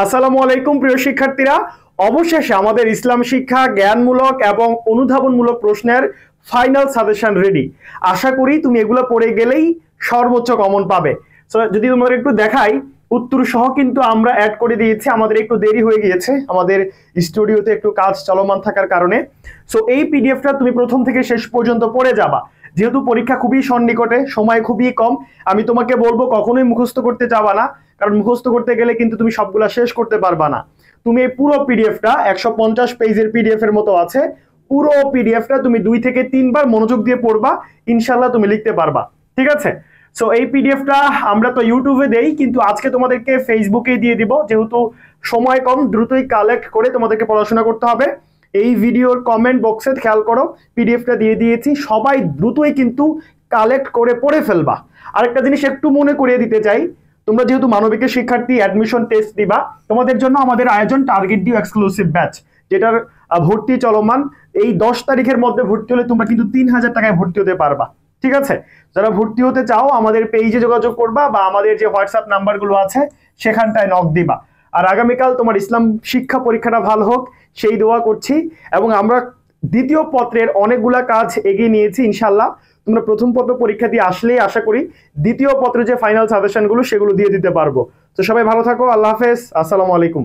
আসসালামু আলাইকুম প্রিয় শিক্ষার্থীরা। অবশেষে আমাদের ইসলাম শিক্ষা জ্ঞানমূলক এবং অনুধাবনমূলক প্রশ্নের ফাইনাল সাজেশন রেডি। আশা করি তুমি এগুলো পড়ে গেলেই সর্বোচ্চ কমন পাবে। সো যদি তোমাদের একটু দেখাই, উত্তর সহ কিন্তু আমরা অ্যাড করে দিয়েছি। আমাদের একটু দেরি হয়ে গিয়েছে, আমাদের স্টুডিওতে একটু কাজ চলমান থাকার কারণে। সো এই পিডিএফটা তুমি প্রথম থেকে শেষ পর্যন্ত পড়ে যাবা। যেহেতু পরীক্ষা খুবই সন্নিকটে, সময় খুবই কম, আমি তোমাকে বলবো কখনোই মুখস্থ করতে যাবা না, কারণ মুখস্থ করতে গেলে কিন্তু তুমি সবগুলা শেষ করতে পারবা না। তুমি এই পুরো পিডিএফটা 150 পেজের পিডিএফ এর মতো আছে, পুরো পিডিএফটা তুমি 2 থেকে 3 বার মনোযোগ দিয়ে পড়বা, ইনশাআল্লাহ তুমি লিখতে পারবা। ঠিক আছে? সো এই পিডিএফটা আমরা তো ইউটিউবে দেই, কিন্তু আজকে তোমাদেরকে ফেসবুকে দিয়ে দিব, যেহেতু সময় কম, দ্রুতই কালেক্ট করে তোমাদেরকে পড়াশোনা করতে হবে। এই ভিডিওর কমেন্ট বক্সে খেয়াল করো, পিডিএফটা দিয়ে দিয়েছি, সবাই দ্রুতই কিন্তু কালেক্ট করে পড়ে ফেলবা। আরেকটা জিনিস একটু মনে করিয়ে দিতে চাই, তোমরা যেহেতু মানবিকের শিক্ষার্থী, অ্যাডমিশন টেস্ট দিবা, তোমাদের জন্য আমাদের আয়োজন টার্গেট ডিউ এক্সক্লুসিভ ব্যাচ, যেটার ভর্তি চলমান। এই 10 তারিখের মধ্যে ভর্তি হলে তোমরা কিন্তু 3000 টাকায় ভর্তি হতে পারবা। ঠিক আছে? যারা ভর্তি হতে চাও আমাদের পেজে যোগাযোগ করবা, বা আমাদের যে হোয়াটসঅ্যাপ নাম্বারগুলো আছে সেখানটায় নক দিবা। আর আগামীকাল তোমার ইসলাম শিক্ষা পরীক্ষাটা ভালো হোক সেই দোয়া করছি। এবং আমরা দ্বিতীয় পত্রের অনেকগুলা কাজ এগিয়ে নিয়েছি ইনশাল্লাহ। তোমরা প্রথম পত্র পরীক্ষা দিয়ে আসলেই আশা করি দ্বিতীয় পত্রে যে ফাইনাল সাজেশনগুলো সেগুলো দিয়ে দিতে পারবো। তো সবাই ভালো থাকো, আল্লাহ হাফেজ, আসসালামু আলাইকুম।